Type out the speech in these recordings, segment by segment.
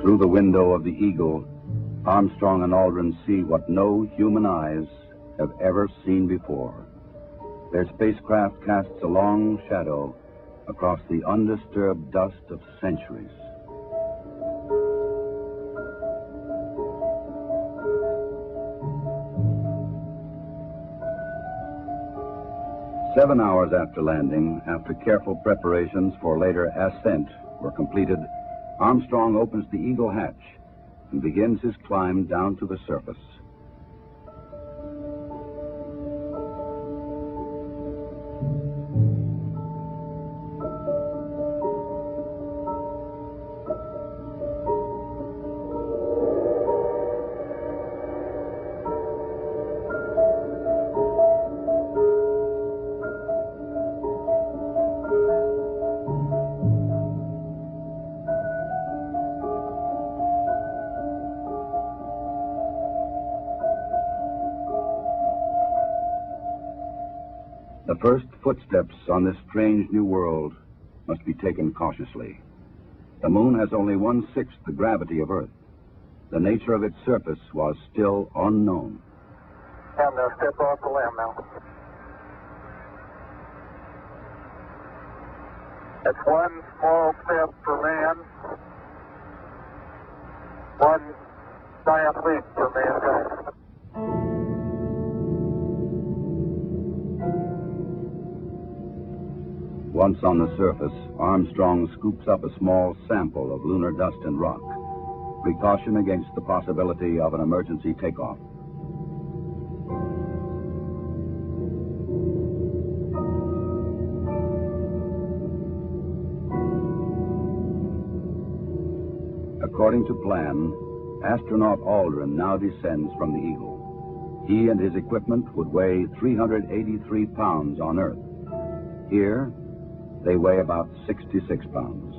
Through the window of the Eagle, Armstrong and Aldrin see what no human eyes have ever seen before. Their spacecraft casts a long shadow across the undisturbed dust of centuries. Seven hours after landing, after careful preparations for later ascent were completed, Armstrong opens the Eagle hatch and begins his climb down to the surface. The first footsteps on this strange new world must be taken cautiously. The moon has only 1/6 the gravity of Earth. The nature of its surface was still unknown. And step off the limb now. That's one small step for man, one giant leap for mankind. Once on the surface, Armstrong scoops up a small sample of lunar dust and rock, precaution against the possibility of an emergency takeoff. According to plan, astronaut Aldrin now descends from the Eagle. He and his equipment would weigh 383 pounds on Earth. Here, they weigh about 66 pounds.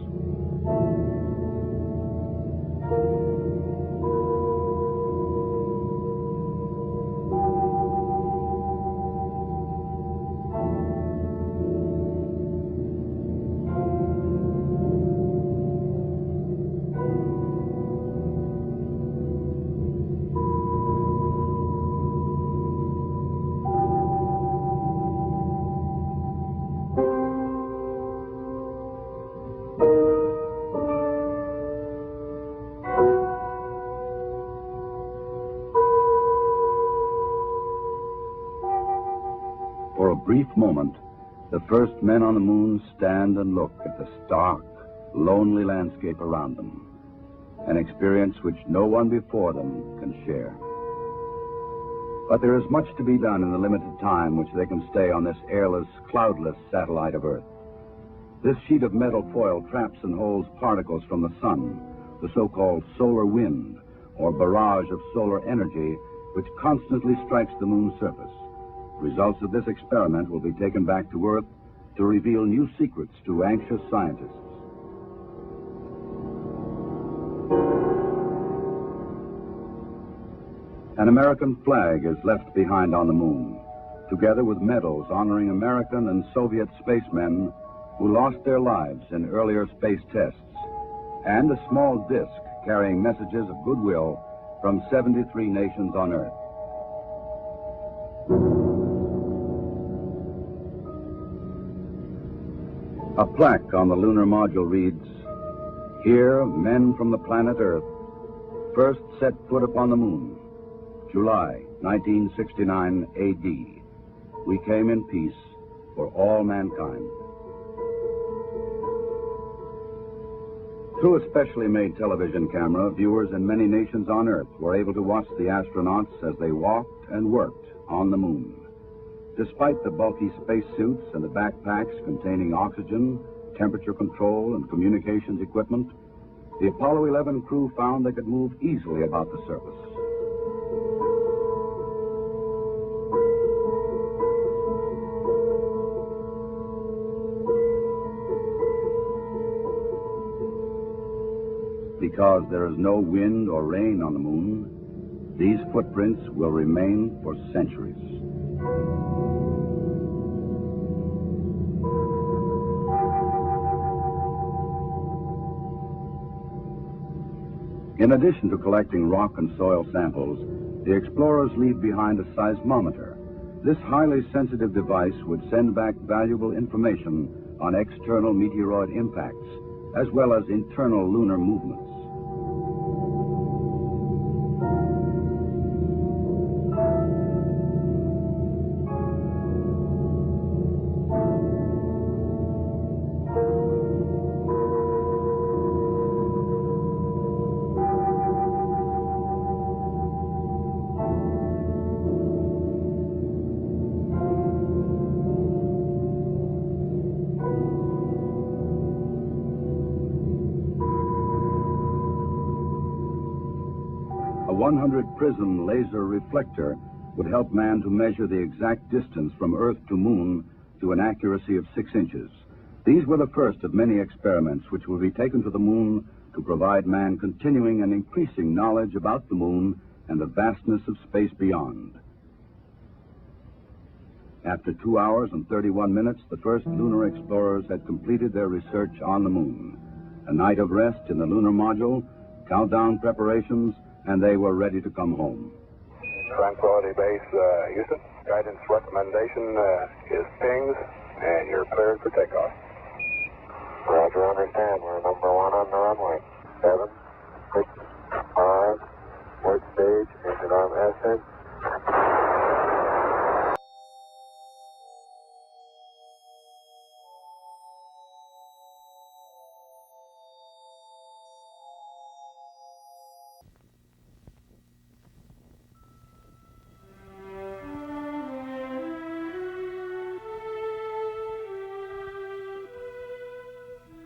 For a brief moment, the first men on the moon stand and look at the stark, lonely landscape around them, an experience which no one before them can share. But there is much to be done in the limited time which they can stay on this airless, cloudless satellite of Earth. This sheet of metal foil traps and holds particles from the sun, the so-called solar wind, or barrage of solar energy, which constantly strikes the moon's surface. Results of this experiment will be taken back to Earth to reveal new secrets to anxious scientists. An American flag is left behind on the moon, together with medals honoring American and Soviet spacemen who lost their lives in earlier space tests, and a small disc carrying messages of goodwill from 73 nations on Earth. A plaque on the lunar module reads, "Here, men from the planet Earth first set foot upon the moon, July 1969 AD. We came in peace for all mankind." Through a specially made television camera, viewers in many nations on Earth were able to watch the astronauts as they walked and worked on the moon. Despite the bulky spacesuits and the backpacks containing oxygen, temperature control, and communications equipment, the Apollo 11 crew found they could move easily about the surface. Because there is no wind or rain on the moon, these footprints will remain for centuries. In addition to collecting rock and soil samples, the explorers leave behind a seismometer. This highly sensitive device would send back valuable information on external meteoroid impacts, as well as internal lunar movements. A 100-prism laser reflector would help man to measure the exact distance from Earth to Moon to an accuracy of 6 inches. These were the first of many experiments which will be taken to the Moon to provide man continuing and increasing knowledge about the Moon and the vastness of space beyond. After 2 hours and 31 minutes, the first lunar explorers had completed their research on the Moon. A night of rest in the lunar module, countdown preparations, and they were ready to come home. Tranquility Base, Houston. Guidance recommendation is pings, and you're cleared for takeoff. Roger, understand. We're number 1 on the runway. 7, 6, 5, work stage, engine arm ascent.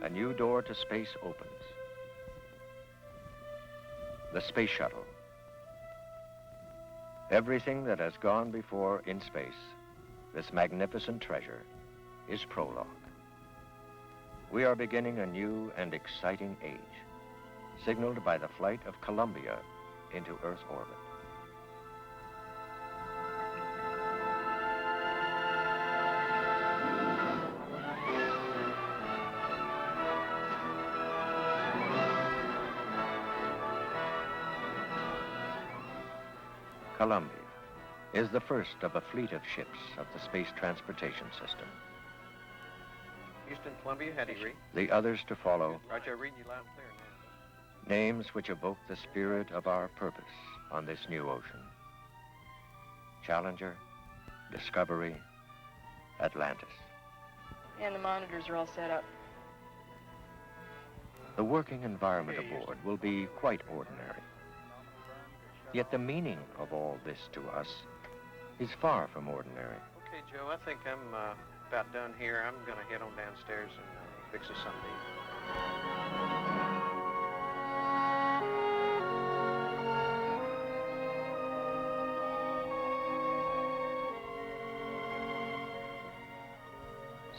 A new door to space opens. The space shuttle. Everything that has gone before in space, this magnificent treasure, is prologue. We are beginning a new and exciting age, signaled by the flight of Columbia into Earth orbit. Columbia is the first of a fleet of ships of the Space Transportation System. Houston, Columbia, Hattie Reed. The others to follow, Roger, reading you loud and clear now. names which evoke the spirit of our purpose on this new ocean. Challenger, Discovery, Atlantis. And the monitors are all set up. The working environment aboard will be quite ordinary. Yet the meaning of all this to us is far from ordinary. Okay, Joe, I think I'm about done here. I'm going to head on downstairs and fix us something to eat.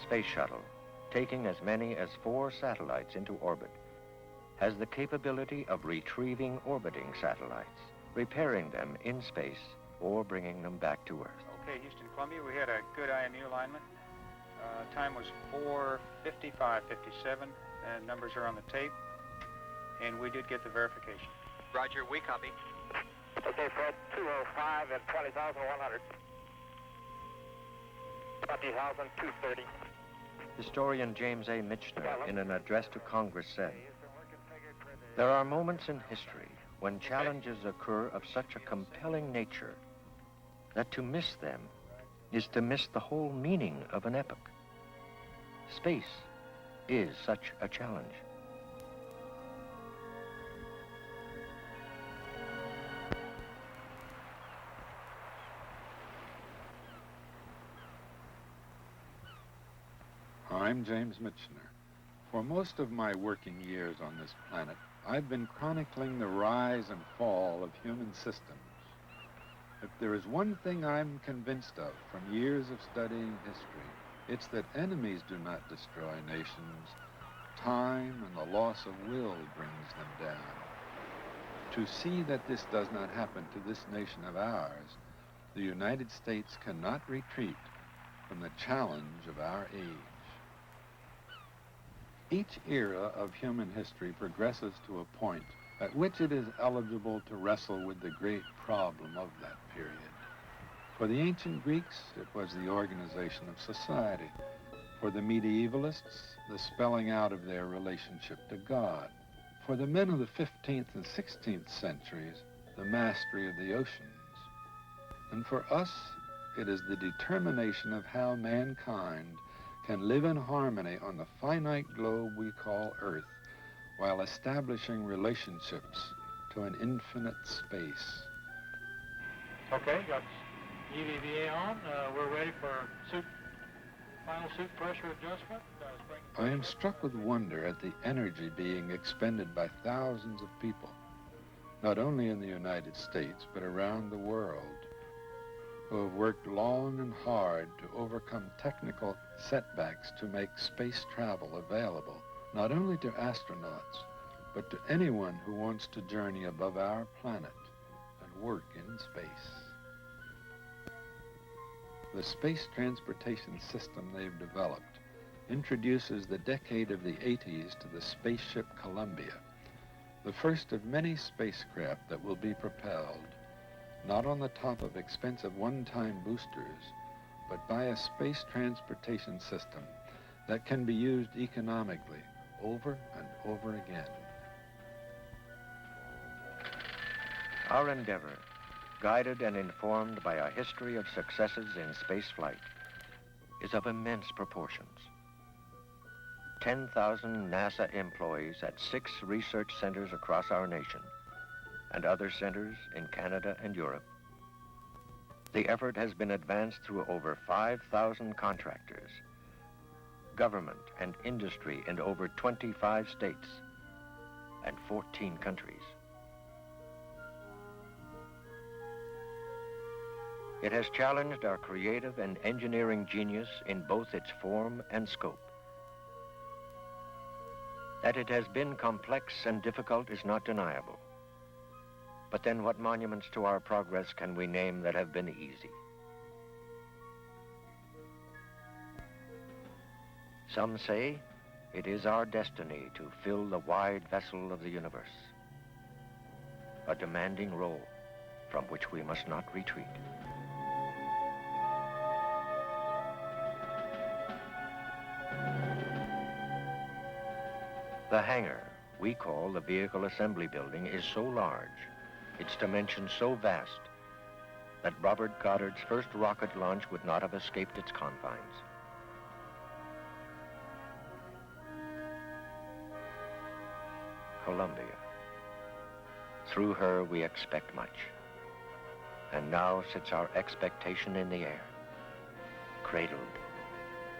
Space Shuttle, taking as many as 4 satellites into orbit, has the capability of retrieving orbiting satellites, repairing them in space, or bringing them back to Earth. Okay, Houston, Columbia, we had a good IMU alignment. Time was 4:55:57, and numbers are on the tape, and we did get the verification. Roger, we copy. Okay, Fred, 205 and 20,100. 20,230. Historian James A. Michener, in an address to Congress, said, "There are moments in history when challenges occur of such a compelling nature that to miss them is to miss the whole meaning of an epoch. Space is such a challenge." I'm James Michener. For most of my working years on this planet, I've been chronicling the rise and fall of human systems. If there is one thing I'm convinced of from years of studying history, it's that enemies do not destroy nations. Time and the loss of will brings them down. To see that this does not happen to this nation of ours, the United States cannot retreat from the challenge of our age. Each era of human history progresses to a point at which it is eligible to wrestle with the great problem of that period. For the ancient Greeks, it was the organization of society. For the medievalists, the spelling out of their relationship to God. For the men of the 15th and 16th centuries, the mastery of the oceans. And for us, it is the determination of how mankind can live in harmony on the finite globe we call Earth, while establishing relationships to an infinite space. Okay, got EVVA on. We're ready for final suit pressure adjustment. I am struck with wonder at the energy being expended by thousands of people, not only in the United States, but around the world, who have worked long and hard to overcome technical setbacks to make space travel available, not only to astronauts, but to anyone who wants to journey above our planet and work in space. The space transportation system they've developed introduces the decade of the 80s to the spaceship Columbia, the first of many spacecraft that will be propelled, not on the top of expensive one-time boosters, but by a space transportation system that can be used economically over and over again. Our endeavor, guided and informed by a history of successes in spaceflight, is of immense proportions. 10,000 NASA employees at 6 research centers across our nation and other centers in Canada and Europe. The effort has been advanced through over 5,000 contractors, government and industry in over 25 states and 14 countries. It has challenged our creative and engineering genius in both its form and scope. That it has been complex and difficult is not deniable. But then what monuments to our progress can we name that have been easy? Some say it is our destiny to fill the wide vessel of the universe, a demanding role from which we must not retreat. The hangar we call the Vehicle Assembly Building is so large, its dimensions so vast, that Robert Goddard's first rocket launch would not have escaped its confines. Columbia. Through her we expect much. And now sits our expectation in the air, cradled,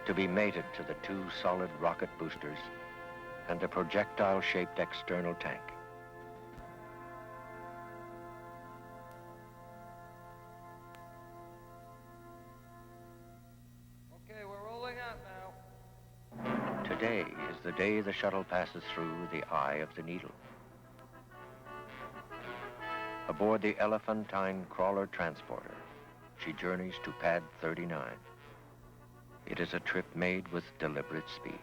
to be mated to the 2 solid rocket boosters and the projectile-shaped external tank. Okay, we're rolling out now. Today is the day the shuttle passes through the eye of the needle. Aboard the Elephantine Crawler Transporter, she journeys to Pad 39. It is a trip made with deliberate speed.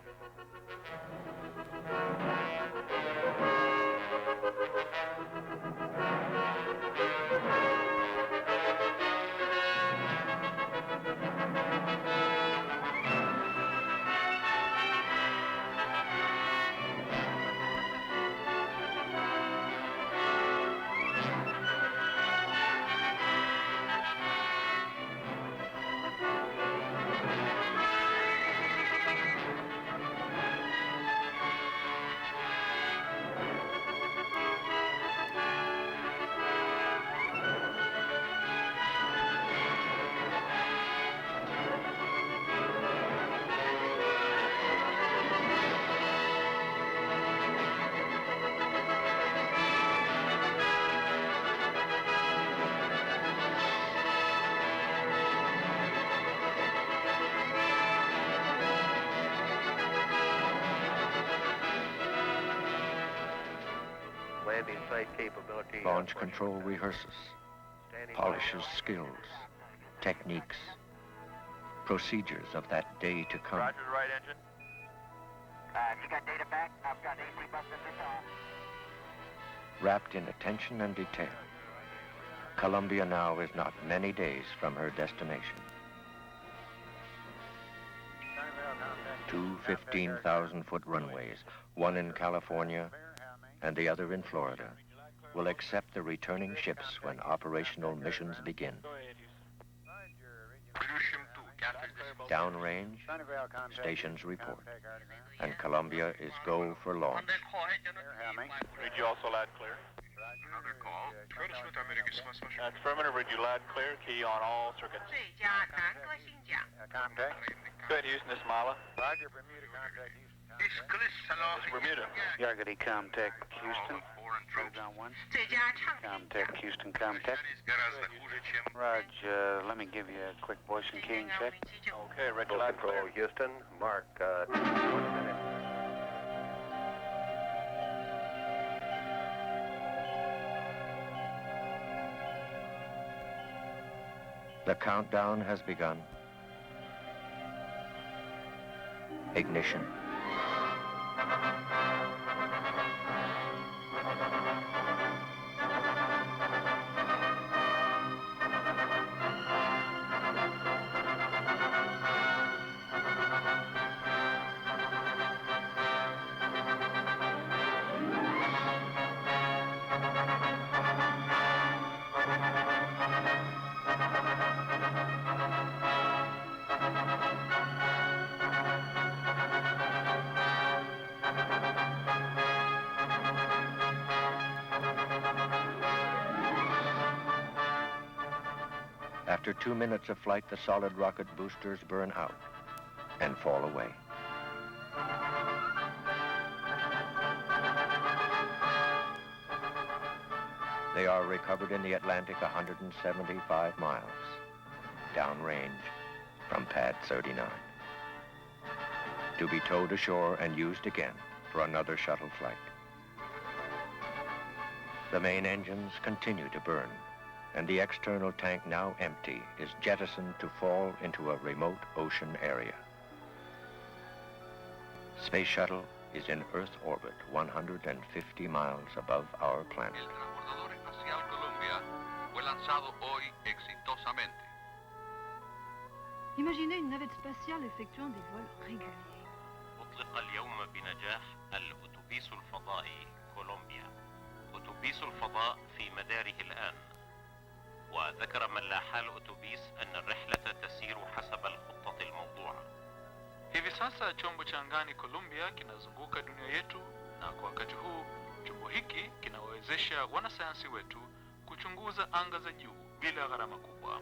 Launch control rehearses, polishes skills, techniques, procedures of that day to come. Roger the right engine. You got data back? I've got AC busted this off. wrapped in attention and detail. Columbia now is not many days from her destination. Two 15,000-foot runways, one in California and the other in Florida, will accept the returning ships when operational missions begin. Downrange, stations report, and Columbia is go for launch. Read you also loud clear. Another call. Curtis with American Smash. That's affirmative. Read you loud clear. Key on all circuits. Contact. Good, Houston. This is Mala. Roger, Bermuda. Contact Houston. It's Bermuda. Yargady, contact Houston. On one. Contact Houston. Contact. Roger. Let me give you a quick voice and keying check. Okay, ready loud clear. Houston. Mark. 1 minute. The countdown has begun. Ignition. After 2 minutes of flight, the solid rocket boosters burn out and fall away. They are recovered in the Atlantic 175 miles, downrange from Pad 39, to be towed ashore and used again for another shuttle flight. The main engines continue to burn, and the external tank, now empty, is jettisoned to fall into a remote ocean area. Space Shuttle is in Earth orbit 150 miles above our planet. El transbordador espacial Columbia fue lanzado hoy exitosamente. Imaginez une navette spatiale effectuant des vols réguliers. أطلق اليوم بنجاح الأتوبيس الفضائي كولومبيا. أتوبيس الفضاء في مداره الآن. وذكر من لاحا الأتوبيس أن الرحلة تسير حسب الخطة الموضوعة. Hivi sasa chombo cha angani Columbia kinazunguka dunia yetu, na kwa wakati huu chombo hiki kinawawezesha wanasayansi wetu kuchunguza anga za juu bila gharama kubwa.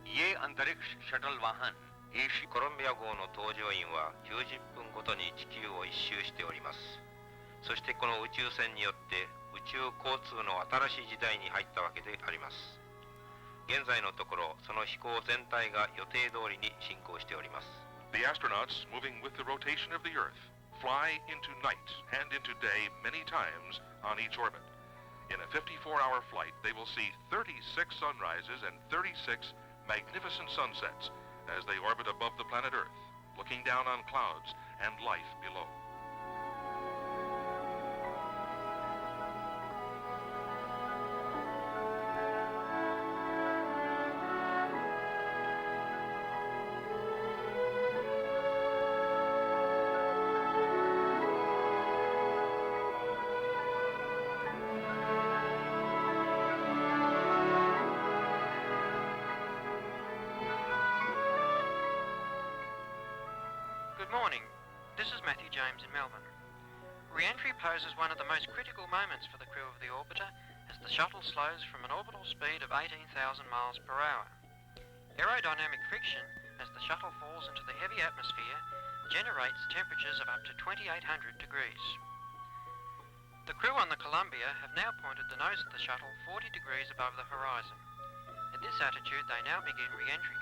Ye Antariksh Shuttle Vahan Ishi Columbia号の搭乗員は90分ごとに地球を一周しております。そしてこの宇宙船によって宇宙交通の新しい時代に入ったわけであります。現在のところその飛行全体が予定通りに進行しております。The astronauts, moving with the rotation of the Earth, fly into night and into day many times on each orbit. In a 54-hour flight, they will see 36 sunrises and 36 magnificent sunsets as they orbit above the planet Earth, looking down on clouds and life below. Good morning. This is Matthew James in Melbourne. Re-entry poses one of the most critical moments for the crew of the orbiter as the shuttle slows from an orbital speed of 18,000 miles per hour. Aerodynamic friction as the shuttle falls into the heavy atmosphere generates temperatures of up to 2,800 degrees. The crew on the Columbia have now pointed the nose of the shuttle 40 degrees above the horizon. At this attitude, they now begin re-entry.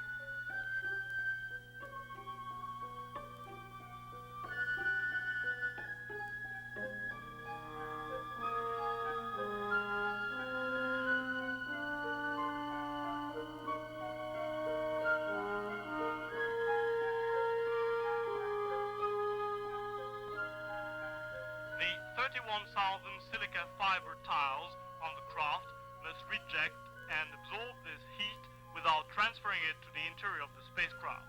The 31,000 silica fiber tiles on the craft must reject and absorb this heat without transferring it to the interior of the spacecraft.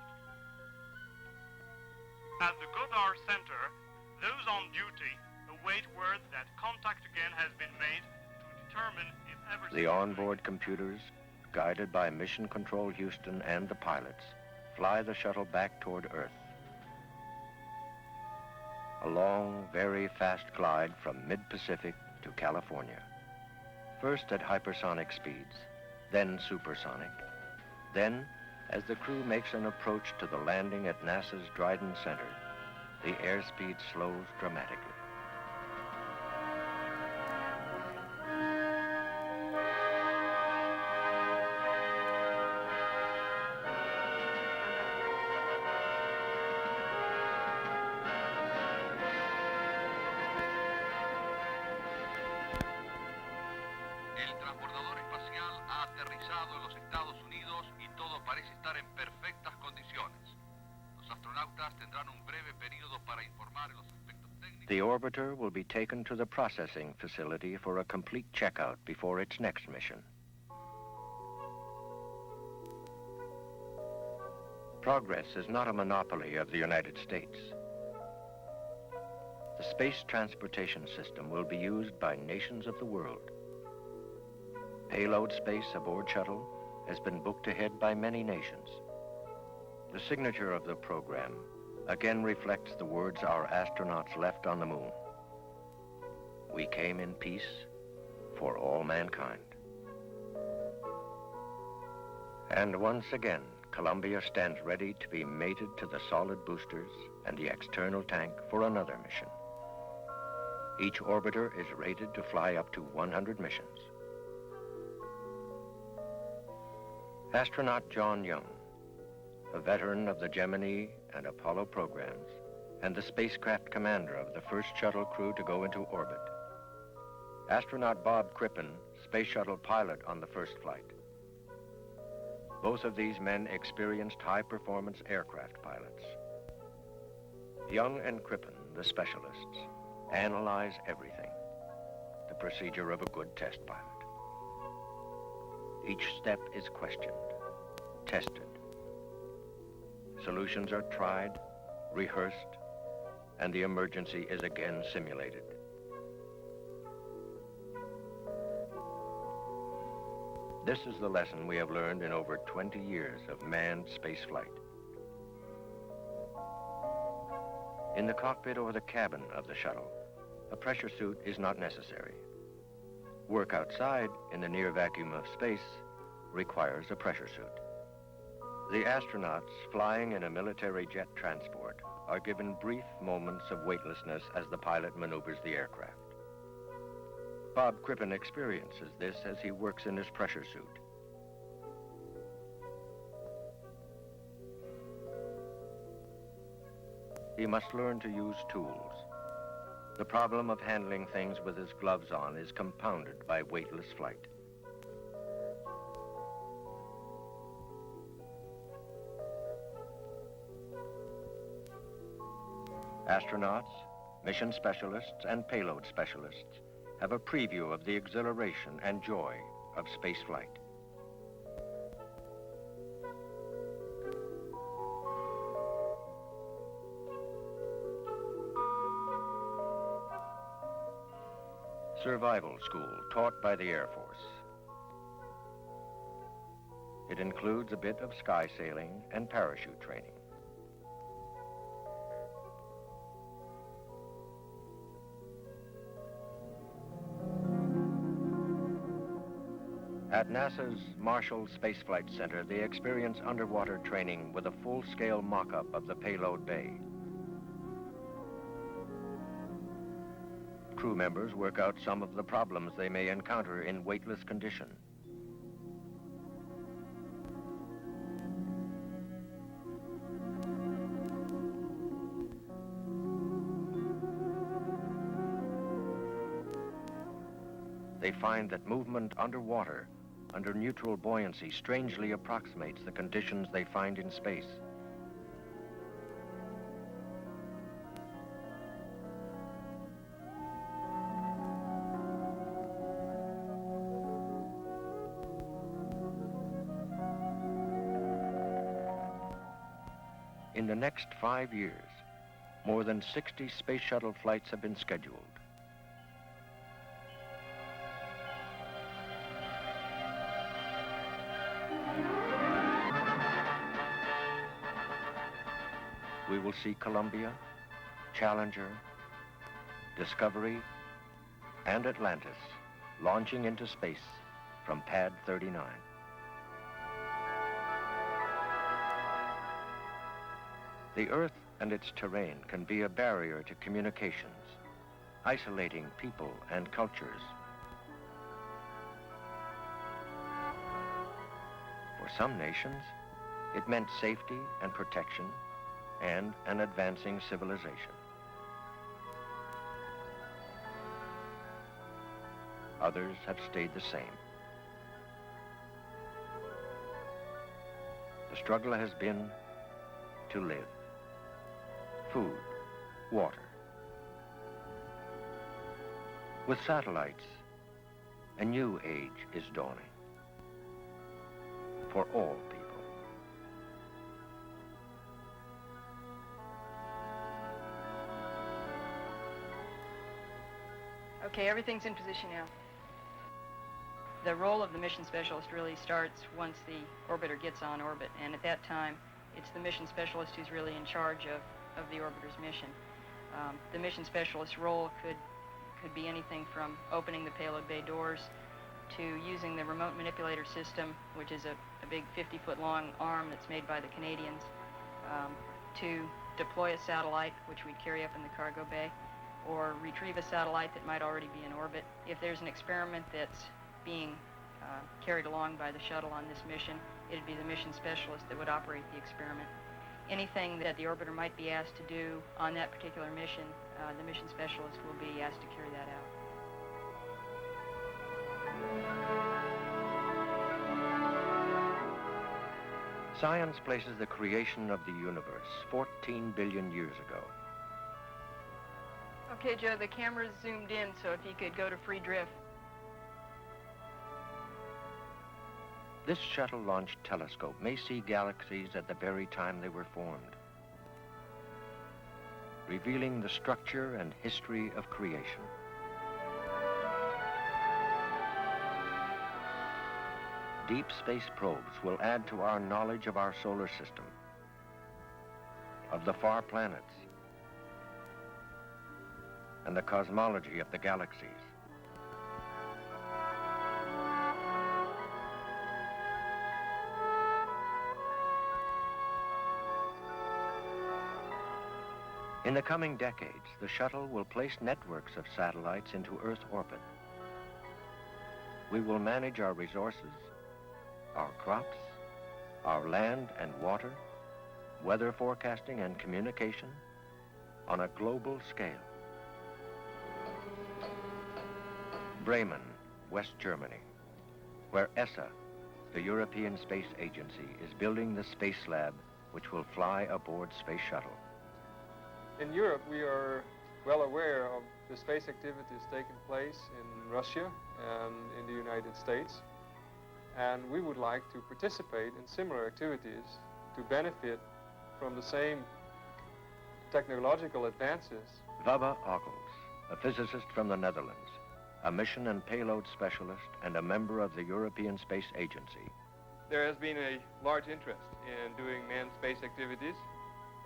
At the Goddard Center, those on duty await word that contact again has been made to determine if everything... The onboard computers, guided by Mission Control Houston and the pilots, fly the shuttle back toward Earth. A long, very fast glide from mid-Pacific to California. First at hypersonic speeds, then supersonic. Then, as the crew makes an approach to the landing at NASA's Dryden Center, the airspeed slows dramatically. El transbordador espacial ha aterrizado en los Estados Unidos y todo parece estar en perfectas condiciones. Los astronautas tendrán un breve periodo para informar en los aspectos técnicos. The orbiter will be taken to the processing facility for a complete checkout before its next mission. Progress is not a monopoly of the United States. The space transportation system will be used by nations of the world. Payload space aboard shuttle has been booked ahead by many nations. The signature of the program again reflects the words our astronauts left on the moon. We came in peace for all mankind. And once again, Columbia stands ready to be mated to the solid boosters and the external tank for another mission. Each orbiter is rated to fly up to 100 missions. Astronaut John Young, a veteran of the Gemini and Apollo programs, and the spacecraft commander of the first shuttle crew to go into orbit. Astronaut Bob Crippen, space shuttle pilot on the first flight. Both of these men experienced high-performance aircraft pilots. Young and Crippen, the specialists, analyze everything, the procedure of a good test pilot. Each step is questioned, tested. Solutions are tried, rehearsed, and the emergency is again simulated. This is the lesson we have learned in over 20 years of manned spaceflight. In the cockpit or the cabin of the shuttle, a pressure suit is not necessary. Work outside in the near vacuum of space requires a pressure suit. The astronauts flying in a military jet transport are given brief moments of weightlessness as the pilot maneuvers the aircraft. Bob Crippen experiences this as he works in his pressure suit. He must learn to use tools. The problem of handling things with his gloves on is compounded by weightless flight. Astronauts, mission specialists, and payload specialists have a preview of the exhilaration and joy of spaceflight. Survival school taught by the Air Force. It includes a bit of sky sailing and parachute training. At NASA's Marshall Space Flight Center, they experience underwater training with a full-scale mock-up of the payload bay. Crew members work out some of the problems they may encounter in weightless condition. They find that movement underwater, under neutral buoyancy, strangely approximates the conditions they find in space. In the next 5 years, more than 60 space shuttle flights have been scheduled. We will see Columbia, Challenger, Discovery, and Atlantis launching into space from Pad 39. The Earth and its terrain can be a barrier to communications, isolating people and cultures. For some nations, it meant safety and protection and an advancing civilization. Others have stayed the same. The struggle has been to live. Food, water. With satellites, a new age is dawning for all people. Okay, everything's in position now. The role of the mission specialist really starts once the orbiter gets on orbit, and at that time, it's the mission specialist who's really in charge of the orbiter's mission. The mission specialist's role could be anything from opening the payload bay doors to using the remote manipulator system, which is a big 50-foot long arm that's made by the Canadians, to deploy a satellite, which we'd carry up in the cargo bay, or retrieve a satellite that might already be in orbit. If there's an experiment that's being carried along by the shuttle on this mission, it'd be the mission specialist that would operate the experiment. Anything that the orbiter might be asked to do on that particular mission, the mission specialist will be asked to carry that out. Science places the creation of the universe 14 billion years ago. Okay, Joe, the camera's zoomed in, so if you could go to free drift. This shuttle-launched telescope may see galaxies at the very time they were formed, revealing the structure and history of creation. Deep space probes will add to our knowledge of our solar system, of the far planets, and the cosmology of the galaxies. In the coming decades, the shuttle will place networks of satellites into Earth orbit. We will manage our resources, our crops, our land and water, weather forecasting and communication on a global scale. Bremen, West Germany, where ESA, the European Space Agency, is building the space lab which will fly aboard Space Shuttle. In Europe, we are well aware of the space activities taking place in Russia and in the United States. And we would like to participate in similar activities to benefit from the same technological advances. Wubbe Ockels, a physicist from the Netherlands, a mission and payload specialist and a member of the European Space Agency. There has been a large interest in doing manned space activities.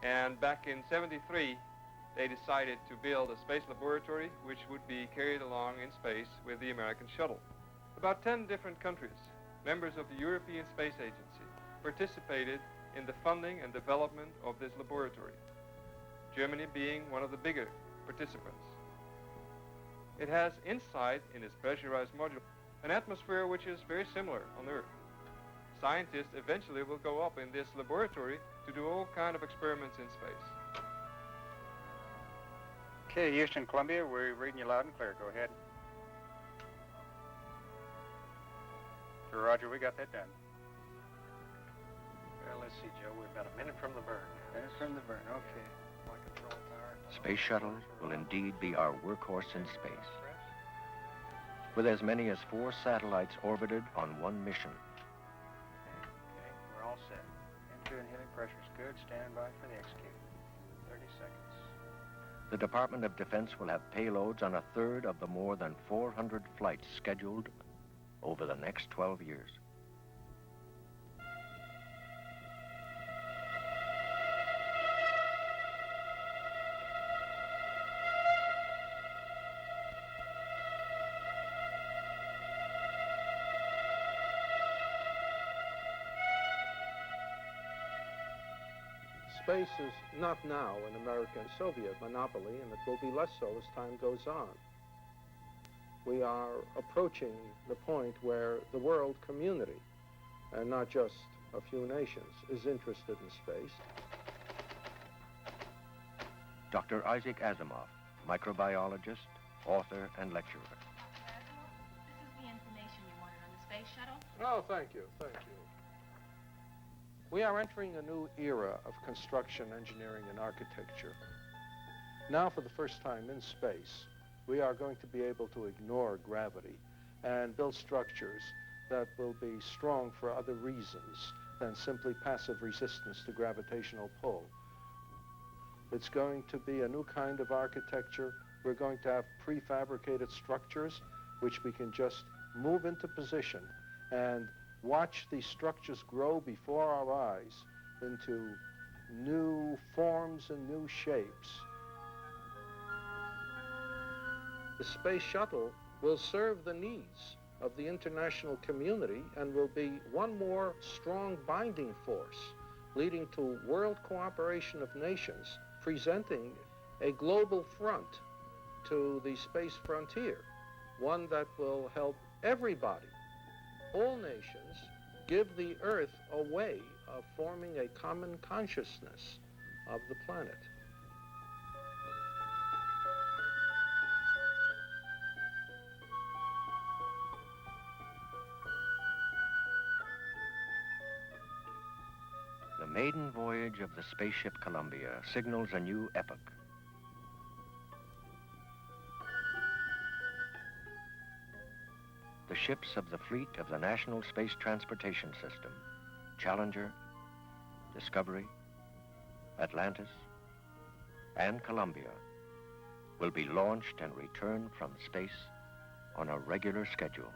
And back in '73, they decided to build a space laboratory which would be carried along in space with the American shuttle. About 10 different countries, members of the European Space Agency, participated in the funding and development of this laboratory, Germany being one of the bigger participants. It has inside, in its pressurized module, an atmosphere which is very similar on Earth. Scientists eventually will go up in this laboratory to do all kinds of experiments in space. Okay, Houston, Columbia, we're reading you loud and clear. Go ahead. Sure, Roger, we got that done. Well, let's see, Joe. We're about a minute from the burn. Minute from the burn, okay. My control tower. Space Shuttle will indeed be our workhorse in space, with as many as 4 satellites orbited on one mission. Okay, we're all set. Into and heading pressure's good. Stand by for the execute. 30 seconds. The Department of Defense will have payloads on a third of the more than 400 flights scheduled over the next 12 years. Space is not now an American-Soviet monopoly, and it will be less so as time goes on. We are approaching the point where the world community, and not just a few nations, is interested in space. Dr. Isaac Asimov, microbiologist, author, and lecturer. This is the information you wanted on the space shuttle. Oh, thank you, thank you. We are entering a new era of construction, engineering, and architecture. Now, for the first time in space, we are going to be able to ignore gravity and build structures that will be strong for other reasons than simply passive resistance to gravitational pull. It's going to be a new kind of architecture. We're going to have prefabricated structures which we can just move into position and watch these structures grow before our eyes into new forms and new shapes. The space shuttle will serve the needs of the international community and will be one more strong binding force leading to world cooperation of nations, presenting a global front to the space frontier, one that will help everybody, all nations, give the Earth a way of forming a common consciousness of the planet. The maiden voyage of the spaceship Columbia signals a new epoch. The ships of the fleet of the National Space Transportation System, Challenger, Discovery, Atlantis, and Columbia, will be launched and returned from space on a regular schedule.